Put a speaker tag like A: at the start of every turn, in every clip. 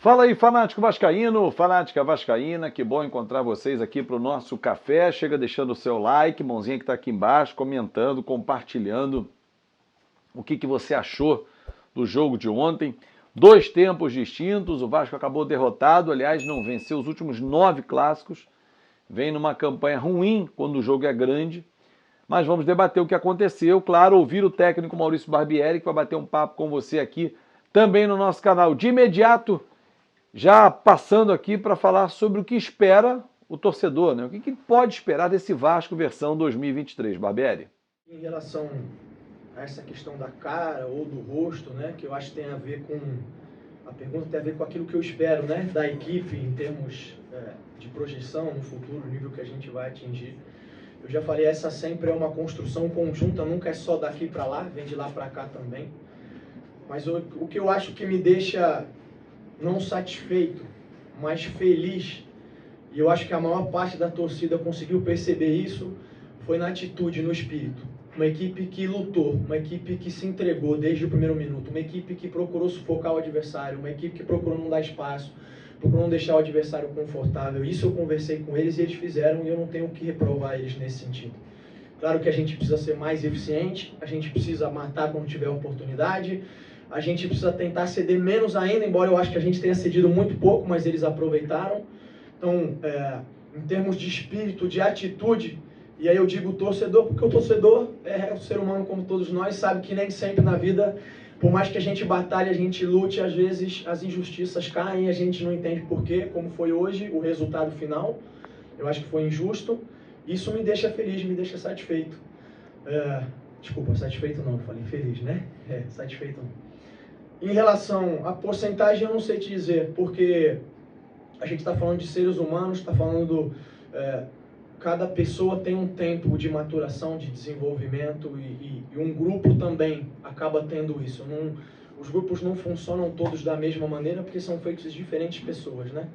A: Fala aí, fanático vascaíno, fanática vascaína, que bom encontrar vocês aqui para o nosso café. Chega deixando o seu like, mãozinha que está aqui embaixo, comentando, compartilhando o que você achou do jogo de ontem. Dois tempos distintos, o Vasco acabou derrotado, aliás, não venceu os últimos 9 clássicos, vem numa campanha ruim quando o jogo é grande, mas vamos debater o que aconteceu, claro, ouvir o técnico Maurício Barbieri, que vai bater um papo com você aqui também no nosso canal. De imediato, já passando aqui para falar sobre o que espera o torcedor, né? O que pode esperar desse Vasco versão 2023, Barbieri?
B: Em relação a essa questão da cara ou do rosto, né, que eu acho que tem a ver com, a pergunta tem a ver com aquilo que eu espero, né, da equipe em termos de projeção no futuro, o nível que a gente vai atingir. Eu já falei, essa sempre é uma construção conjunta, nunca é só daqui para lá, vem de lá para cá também. Mas o que eu acho que me deixa não satisfeito, mas feliz, e eu acho que a maior parte da torcida conseguiu perceber isso, foi na atitude, no espírito. Uma equipe que lutou, uma equipe que se entregou desde o primeiro minuto, uma equipe que procurou sufocar o adversário, uma equipe que procurou não dar espaço, procurou não deixar o adversário confortável. Isso eu conversei com eles e eles fizeram, e eu não tenho o que reprovar eles nesse sentido. Claro que a gente precisa ser mais eficiente, a gente precisa matar quando tiver oportunidade, a gente precisa tentar ceder menos ainda, embora eu acho que a gente tenha cedido muito pouco, mas eles aproveitaram. Então, em termos de espírito, de atitude, e aí eu digo torcedor, porque o torcedor é um ser humano como todos nós, sabe que nem sempre na vida, por mais que a gente batalhe, a gente lute, às vezes as injustiças caem, a gente não entende porquê, como foi hoje, o resultado final, eu acho que foi injusto, isso me deixa feliz, me deixa satisfeito. Desculpa, satisfeito não, eu falei feliz, né? Satisfeito não. Em relação à porcentagem, eu não sei te dizer, porque a gente está falando de seres humanos, está falando cada pessoa tem um tempo de maturação, de desenvolvimento e um grupo também acaba tendo isso. Os grupos não funcionam todos da mesma maneira porque são feitos de diferentes pessoas, né?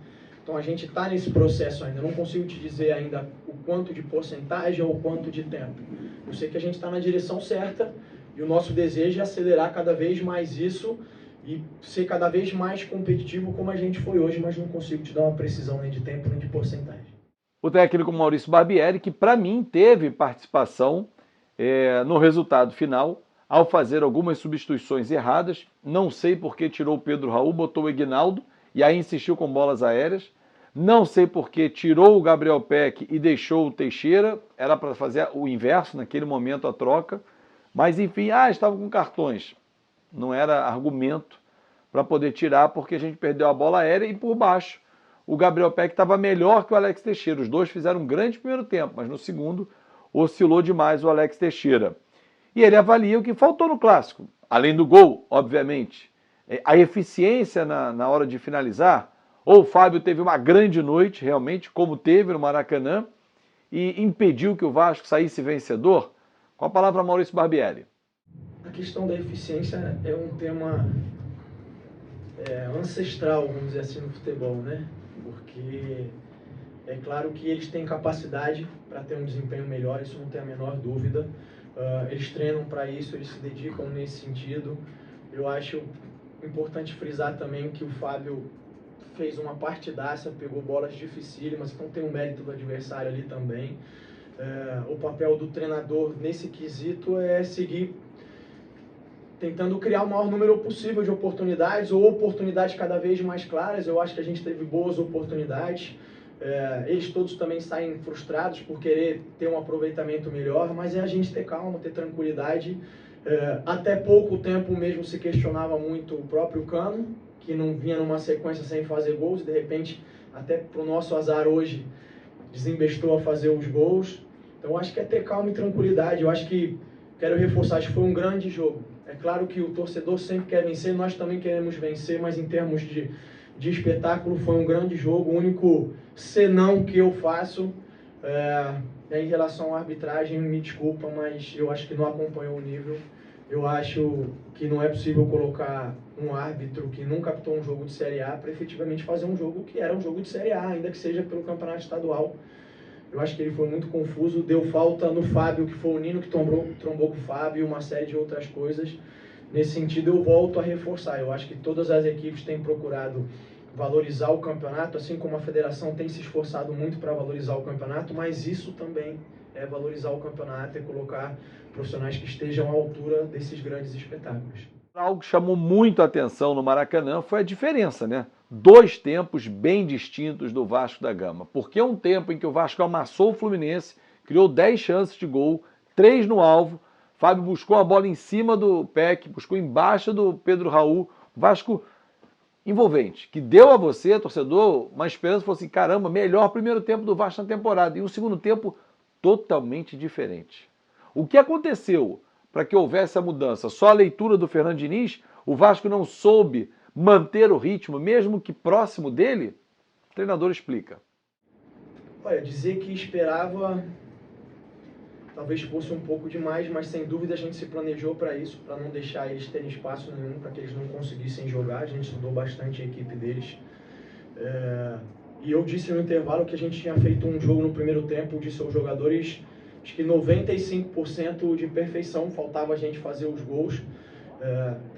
B: Então a gente está nesse processo ainda, não consigo te dizer ainda o quanto de porcentagem ou o quanto de tempo. Eu sei que a gente está na direção certa e o nosso desejo é acelerar cada vez mais isso e ser cada vez mais competitivo como a gente foi hoje, mas não consigo te dar uma precisão nem de tempo nem de porcentagem.
A: O técnico Maurício Barbieri, que para mim teve participação no resultado final, ao fazer algumas substituições erradas. Não sei por que tirou o Pedro Raul, botou o Aguinaldo e aí insistiu com bolas aéreas. Não sei por que tirou o Gabriel Peck e deixou o Teixeira, era para fazer o inverso naquele momento, a troca. Mas enfim, estava com cartões. Não era argumento para poder tirar, porque a gente perdeu a bola aérea e por baixo o Gabriel Peck estava melhor que o Alex Teixeira. Os dois fizeram um grande primeiro tempo, mas no segundo oscilou demais o Alex Teixeira. E ele avalia o que faltou no clássico, além do gol, obviamente. A eficiência na hora de finalizar. Ou o Fábio teve uma grande noite, realmente, como teve no Maracanã, e impediu que o Vasco saísse vencedor. Com a palavra, Maurício Barbieri.
B: A questão da eficiência é um tema ancestral, vamos dizer assim, no futebol, né? Porque é claro que eles têm capacidade para ter um desempenho melhor, isso não tem a menor dúvida. Eles treinam para isso, eles se dedicam nesse sentido. Eu acho importante frisar também que o Fábio fez uma partidaça, pegou bolas dificílimas, então tem um mérito do adversário ali também. O papel do treinador nesse quesito é seguir tentando criar o maior número possível de oportunidades, ou oportunidades cada vez mais claras. Eu acho que a gente teve boas oportunidades. Eles todos também saem frustrados por querer ter um aproveitamento melhor, mas é a gente ter calma, ter tranquilidade. Até pouco tempo mesmo se questionava muito o próprio Cano, que não vinha numa sequência sem fazer gols, e de repente, até para o nosso azar hoje, desembestou a fazer os gols. Então acho que é ter calma e tranquilidade. Eu acho que, quero reforçar, acho que foi um grande jogo. É claro que o torcedor sempre quer vencer, nós também queremos vencer, mas em termos de espetáculo foi um grande jogo. O único senão que eu faço em relação à arbitragem, me desculpa, mas eu acho que não acompanhou o nível. Eu acho que não é possível colocar um árbitro que nunca apitou um jogo de Série A para efetivamente fazer um jogo que era um jogo de Série A, ainda que seja pelo campeonato estadual. Eu acho que ele foi muito confuso, deu falta no Fábio, que foi o Nino que trombou com o Fábio, e uma série de outras coisas. Nesse sentido, eu volto a reforçar. Eu acho que todas as equipes têm procurado valorizar o campeonato, assim como a federação tem se esforçado muito para valorizar o campeonato, mas isso também é valorizar o campeonato e colocar profissionais que estejam à altura desses grandes espetáculos.
A: Algo que chamou muito a atenção no Maracanã foi a diferença, né? 2 tempos bem distintos do Vasco da Gama. Porque um tempo em que o Vasco amassou o Fluminense, criou 10 chances de gol, 3 no alvo, Fábio buscou a bola em cima do Peck, buscou embaixo do Pedro Raul, Vasco envolvente, que deu a você, torcedor, uma esperança, falou assim, caramba, melhor primeiro tempo do Vasco na temporada, e um segundo tempo totalmente diferente. O que aconteceu para que houvesse a mudança? Só a leitura do Fernando Diniz, o Vasco não soube manter o ritmo, mesmo que próximo dele? O treinador explica.
B: Olha, dizer que esperava talvez fosse um pouco demais, mas sem dúvida a gente se planejou para isso, para não deixar eles terem espaço nenhum, para que eles não conseguissem jogar. A gente estudou bastante a equipe deles. E eu disse no intervalo que a gente tinha feito um jogo no primeiro tempo, disse aos jogadores, acho que 95% de perfeição, faltava a gente fazer os gols.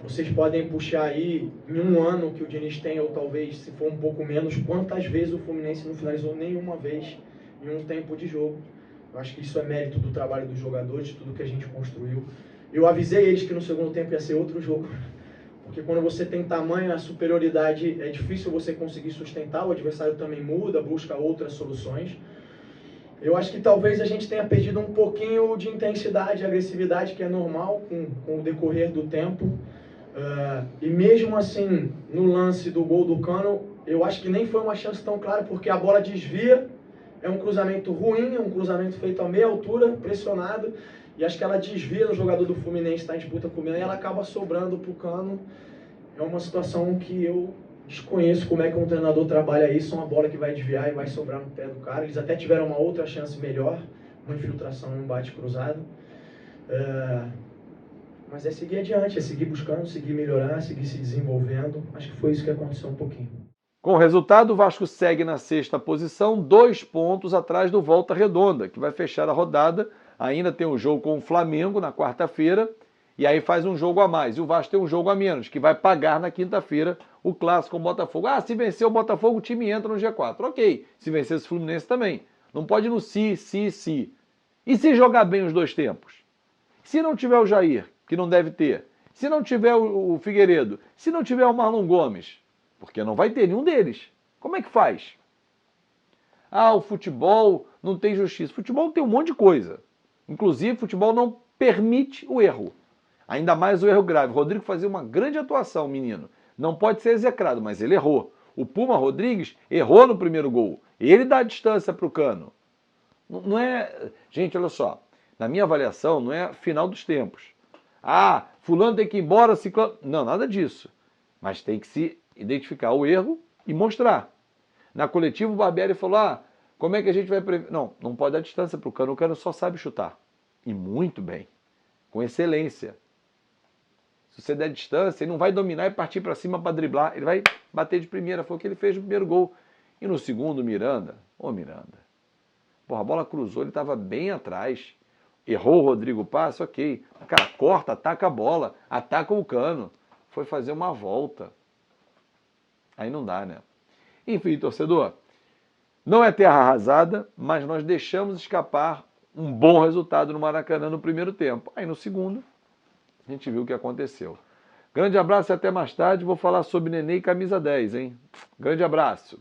B: Vocês podem puxar aí, em um ano que o Diniz tem, ou talvez se for um pouco menos, quantas vezes o Fluminense não finalizou nenhuma vez em um tempo de jogo. Eu acho que isso é mérito do trabalho dos jogadores, de tudo que a gente construiu. Eu avisei eles que no segundo tempo ia ser outro jogo, porque quando você tem tamanho, a superioridade, é difícil você conseguir sustentar, o adversário também muda, busca outras soluções. Eu acho que talvez a gente tenha perdido um pouquinho de intensidade e agressividade, que é normal com o decorrer do tempo. E mesmo assim, no lance do gol do Cano, eu acho que nem foi uma chance tão clara, porque a bola desvia, é um cruzamento ruim, é um cruzamento feito a meia altura, pressionado, e acho que ela desvia no jogador do Fluminense, está em disputa com o Milan, e ela acaba sobrando para o Cano. É uma situação que eu desconheço como é que um treinador trabalha isso, uma bola que vai desviar e vai sobrar no pé do cara. Eles até tiveram uma outra chance melhor, uma infiltração, um bate cruzado. Mas é seguir adiante, é seguir buscando, seguir melhorar, seguir se desenvolvendo. Acho que foi isso que aconteceu um pouquinho.
A: Com o resultado, o Vasco segue na 6ª posição, 2 pontos atrás do Volta Redonda, que vai fechar a rodada. Ainda tem um jogo com o Flamengo na quarta-feira, e aí faz um jogo a mais. E o Vasco tem um jogo a menos, que vai pagar na quinta-feira o clássico com o Botafogo. Se vencer o Botafogo, o time entra no G4. Ok, se vencer o Fluminense também. Não pode ir no se. E se jogar bem os 2 tempos? Se não tiver o Jair, que não deve ter, se não tiver o Figueiredo, se não tiver o Marlon Gomes, porque não vai ter nenhum deles, como é que faz? O futebol não tem justiça. Futebol tem um monte de coisa. Inclusive, futebol não permite o erro. Ainda mais o erro grave. O Rodrigo fazia uma grande atuação, menino. Não pode ser execrado, mas ele errou. O Puma Rodrigues errou no primeiro gol. Ele dá a distância para o Cano. Não é... Gente, olha só. Na minha avaliação, não é final dos tempos. Fulano tem que ir embora, ciclano... Não, nada disso. Mas tem que se identificar o erro e mostrar. Na coletiva, o Barbieri falou, como é que a gente vai... Não pode dar distância para o Cano só sabe chutar. E muito bem. Com excelência. Se você der distância, ele não vai dominar e partir para cima para driblar. Ele vai bater de primeira. Foi o que ele fez no primeiro gol. E no segundo, Miranda. Miranda. A bola cruzou, ele estava bem atrás. Errou o Rodrigo passe, ok. Cara, corta, ataca a bola. Ataca o Cano. Foi fazer uma volta. Aí não dá, né? Enfim, torcedor. Não é terra arrasada, mas nós deixamos escapar um bom resultado no Maracanã no primeiro tempo. Aí no segundo, a gente viu o que aconteceu. Grande abraço e até mais tarde. Vou falar sobre Nenê e camisa 10, hein? Grande abraço.